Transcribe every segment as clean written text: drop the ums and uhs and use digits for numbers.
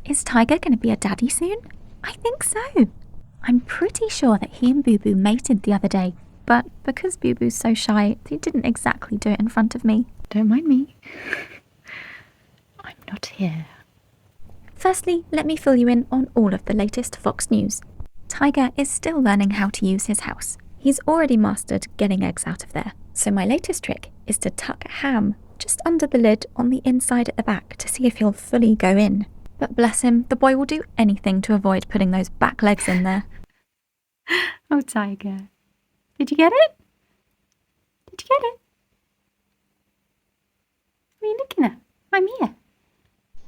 Is Tiger going to be a daddy soon? I think so. I'm pretty sure that he and Boo Boo mated the other day, but because Boo Boo's so shy, he didn't exactly do it in front of me. Don't mind me. I'm not here. Firstly, let me fill you in on all of the latest Fox news. Tiger is still learning how to use his house. He's already mastered getting eggs out of there. So my latest trick is to tuck Ham just under the lid on the inside at the back to see if he'll fully go in. But bless him, the boy will do anything to avoid putting those back legs in there. Oh, Tiger. Did you get it? Did you get it? What are you looking at? I'm here.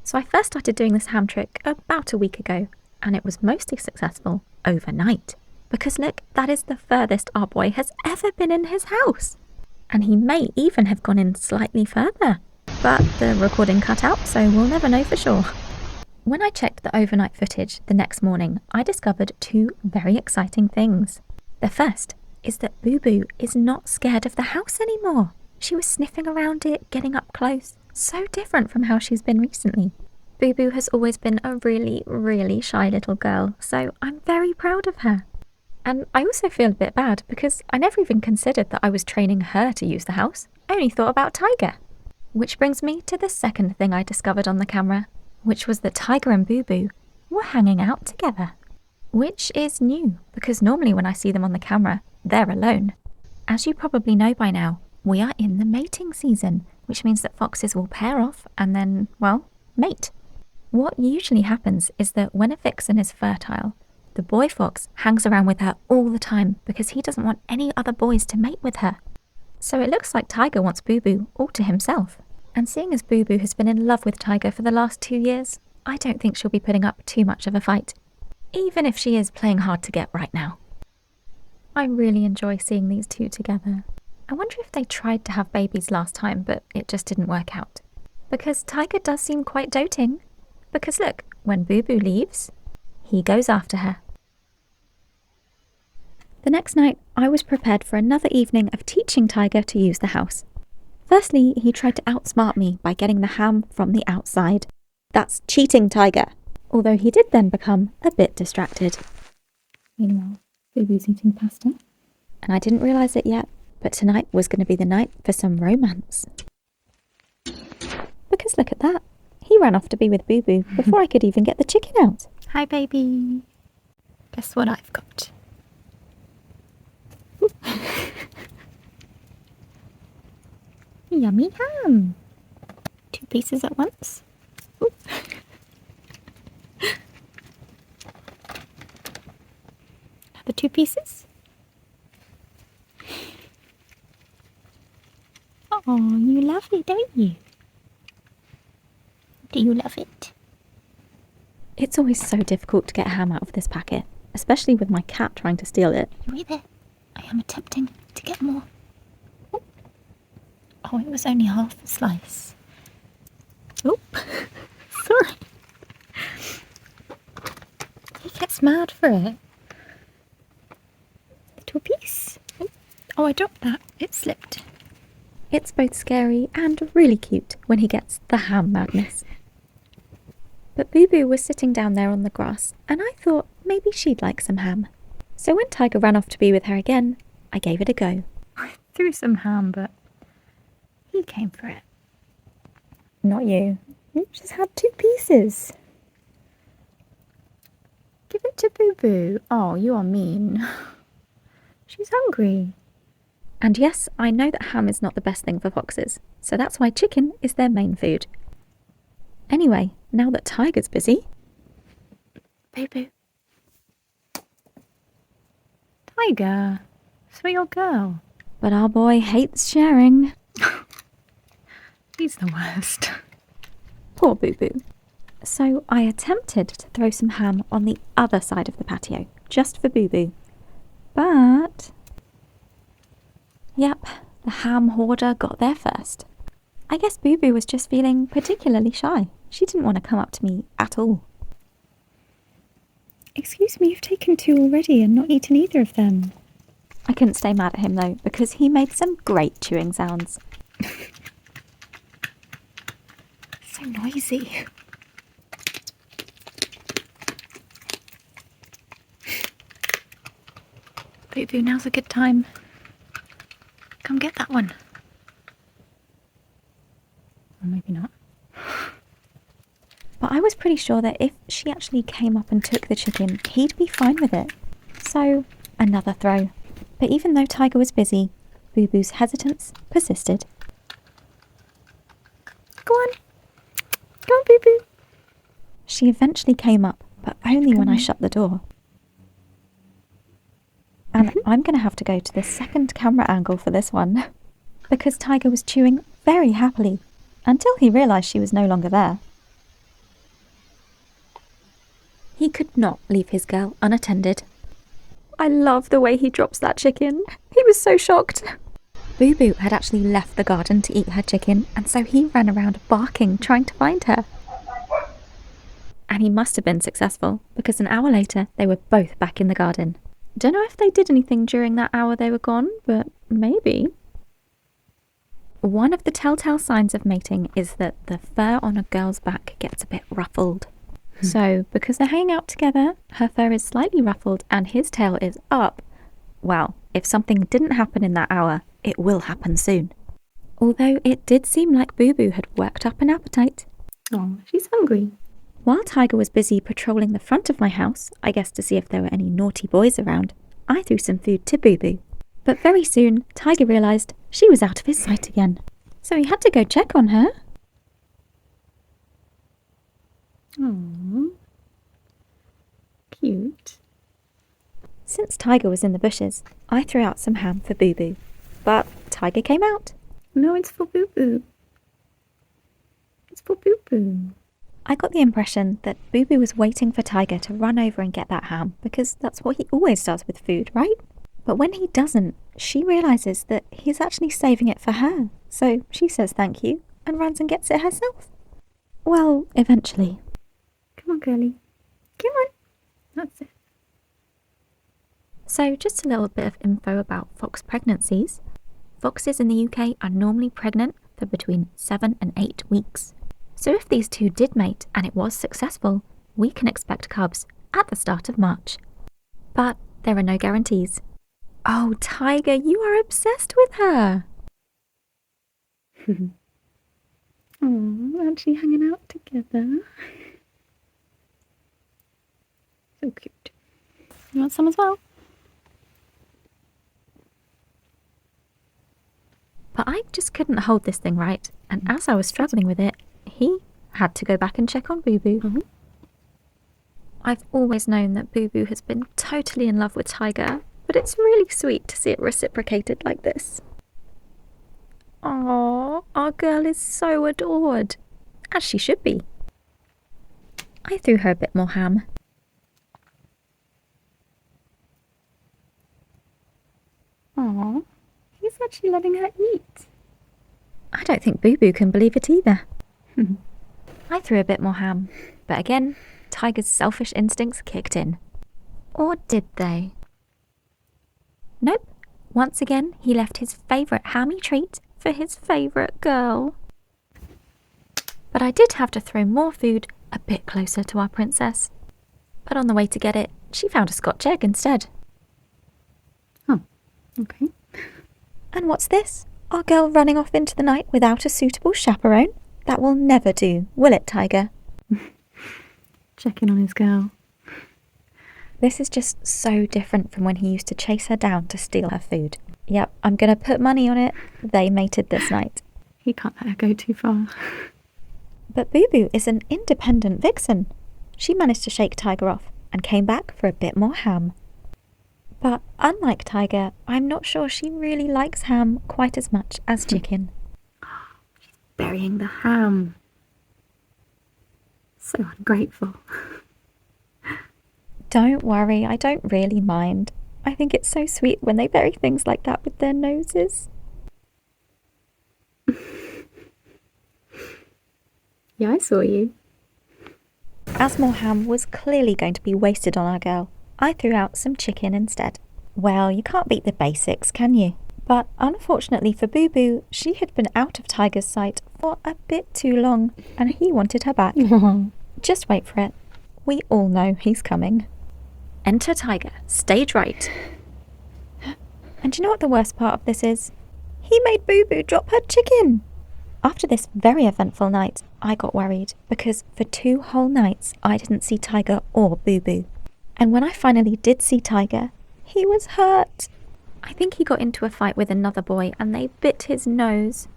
So I first started doing this ham trick about a week ago, and it was mostly successful overnight. Because look, that is the furthest our boy has ever been in his house. And he may even have gone in slightly further. But the recording cut out, so we'll never know for sure. When I checked the overnight footage the next morning, I discovered two very exciting things. The first is that Boo Boo is not scared of the house anymore. She was sniffing around it, getting up close. So different from how she's been recently. Boo Boo has always been a really, really shy little girl, so I'm very proud of her. And I also feel a bit bad because I never even considered that I was training her to use the house. I only thought about Tiger. Which brings me to the second thing I discovered on the camera, which was that Tiger and Boo Boo were hanging out together. Which is new, because normally when I see them on the camera, they're alone. As you probably know by now, we are in the mating season, which means that foxes will pair off and then, well, mate. What usually happens is that when a vixen is fertile, the boy fox hangs around with her all the time because he doesn't want any other boys to mate with her. So it looks like Tiger wants Boo Boo all to himself. And seeing as Boo Boo has been in love with Tiger for the last 2 years, I don't think she'll be putting up too much of a fight, even if she is playing hard to get right now. I really enjoy seeing these two together. I wonder if they tried to have babies last time, but it just didn't work out. Because Tiger does seem quite doting. Because look, when Boo Boo leaves, he goes after her. The next night, I was prepared for another evening of teaching Tiger to use the house. Firstly, he tried to outsmart me by getting the ham from the outside. That's cheating, Tiger. Although he did then become a bit distracted. Meanwhile, Boo Boo's eating pasta. And I didn't realise it yet, but tonight was going to be the night for some romance. Because look at that. He ran off to be with Boo Boo before I could even get the chicken out. Hi, baby. Guess what I've got? Yummy ham. 2 pieces at once. Ooh. Another 2 pieces. Oh, you love it, don't you? Do you love it? It's always so difficult to get ham out of this packet, especially with my cat trying to steal it. Wait there. I am attempting to get more. Oh, it was only half a slice. Oh, sorry. He gets mad for it. Little piece. Oh, I dropped that. It slipped. It's both scary and really cute when he gets the ham madness. But Boo Boo was sitting down there on the grass, and I thought maybe she'd like some ham. So when Tiger ran off to be with her again, I gave it a go. I threw some ham, but he came for it. Not you. You just had 2 pieces. Give it to Boo Boo. Oh, you are mean. She's hungry. And yes, I know that ham is not the best thing for foxes, so that's why chicken is their main food. Anyway, now that Tiger's busy... Boo Boo. Tiger. Sweet old girl. But our boy hates sharing. He's the worst. Poor Boo Boo. So I attempted to throw some ham on the other side of the patio, just for Boo Boo. But... yep, the ham hoarder got there first. I guess Boo Boo was just feeling particularly shy. She didn't want to come up to me at all. Excuse me, you've taken 2 already and not eaten either of them. I couldn't stay mad at him though, because he made some great chewing sounds. So noisy. Boo Boo, now's a good time. Come get that one. Or maybe not. But I was pretty sure that if she actually came up and took the chicken, he'd be fine with it. So, another throw. But even though Tiger was busy, Boo Boo's hesitance persisted. Go on. Go on, Boo Boo. She eventually came up, but only when I shut the door. And I'm going to have to go to the second camera angle for this one, because Tiger was chewing very happily until he realised she was no longer there. He could not leave his girl unattended. I love the way he drops that chicken. He was so shocked. Boo Boo had actually left the garden to eat her chicken, and so he ran around barking, trying to find her. And he must have been successful, because an hour later they were both back in the garden. Don't know if they did anything during that hour they were gone, but maybe. One of the telltale signs of mating is that the fur on a girl's back gets a bit ruffled. So, because they're hanging out together, her fur is slightly ruffled and his tail is up. Well, if something didn't happen in that hour, it will happen soon. Although it did seem like Boo Boo had worked up an appetite. Oh, she's hungry. While Tiger was busy patrolling the front of my house, I guess to see if there were any naughty boys around, I threw some food to Boo Boo. But very soon, Tiger realised she was out of his sight again. So he had to go check on her. Aww. Cute. Since Tiger was in the bushes, I threw out some ham for Boo Boo. But Tiger came out. No, it's for Boo Boo. It's for Boo Boo. I got the impression that Boo Boo was waiting for Tiger to run over and get that ham, because that's what he always does with food, right? But when he doesn't, she realises that he's actually saving it for her. So she says thank you and runs and gets it herself. Well, eventually. Come on, girlie. Come on. That's it. So just a little bit of info about fox pregnancies. Foxes in the UK are normally pregnant for between 7 and 8 weeks. So if these two did mate and it was successful, we can expect cubs at the start of March. But there are no guarantees. Oh, Tiger, you are obsessed with her. Oh, actually hanging out together. So cute. You want some as well? But I just couldn't hold this thing right, and as I was struggling with it, he had to go back and check on Boo Boo. I've always known that Boo Boo has been totally in love with Tiger, but it's really sweet to see it reciprocated like this. Aww, our girl is so adored, as she should be. I threw her a bit more ham. Aww, he's actually letting her eat. I don't think Boo Boo can believe it either. I threw a bit more ham, but again, Tiger's selfish instincts kicked in. Or did they? Nope. Once again, he left his favourite hammy treat for his favourite girl. But I did have to throw more food a bit closer to our princess. But on the way to get it, she found a Scotch egg instead. Oh, okay. And what's this? Our girl running off into the night without a suitable chaperone? That will never do, will it, Tiger? Checking on his girl. This is just so different from when he used to chase her down to steal her food. Yep, I'm going to put money on it. They mated this night. He can't let her go too far. But Boo Boo is an independent vixen. She managed to shake Tiger off and came back for a bit more ham. But unlike Tiger, I'm not sure she really likes ham quite as much as chicken. She's burying the ham. So ungrateful. Don't worry, I don't really mind. I think it's so sweet when they bury things like that with their noses. Yeah, I saw you. As more ham was clearly going to be wasted on our girl, I threw out some chicken instead. Well, you can't beat the basics, can you? But unfortunately for Boo Boo, she had been out of Tiger's sight for a bit too long, and he wanted her back. Just wait for it. We all know he's coming. Enter Tiger, stage right. And do you know what the worst part of this is? He made Boo Boo drop her chicken. After this very eventful night, I got worried because for 2 whole nights I didn't see Tiger or Boo Boo. And when I finally did see Tiger, he was hurt. I think he got into a fight with another boy and they bit his nose.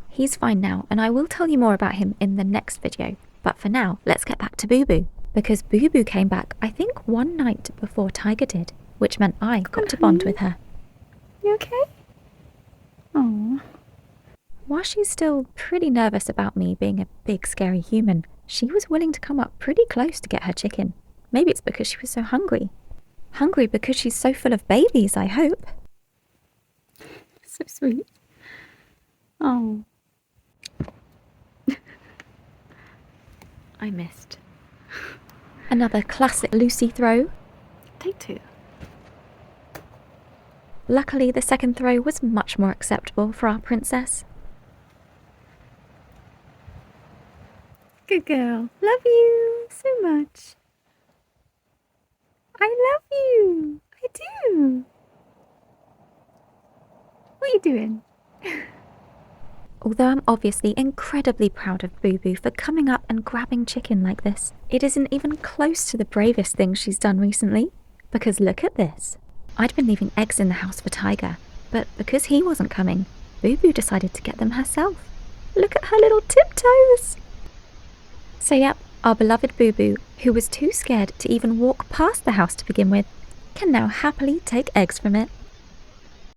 He's fine now, and I will tell you more about him in the next video. But for now, let's get back to Boo Boo. Because Boo Boo came back, I think 1 night before Tiger did, which meant I got to bond with her. You okay? Oh. While she's still pretty nervous about me being a big scary human, she was willing to come up pretty close to get her chicken. Maybe it's because she was so hungry. Hungry because she's so full of babies, I hope. So sweet. Oh. I missed. Another classic Lucy throw. Take 2. Luckily, the second throw was much more acceptable for our princess. Good girl. Love you so much. I love you. I do. What are you doing? Although I'm obviously incredibly proud of Boo Boo for coming up and grabbing chicken like this, it isn't even close to the bravest thing she's done recently. Because look at this. I'd been leaving eggs in the house for Tiger, but because he wasn't coming, Boo Boo decided to get them herself. Look at her little tiptoes! So yep, our beloved Boo Boo, who was too scared to even walk past the house to begin with, can now happily take eggs from it.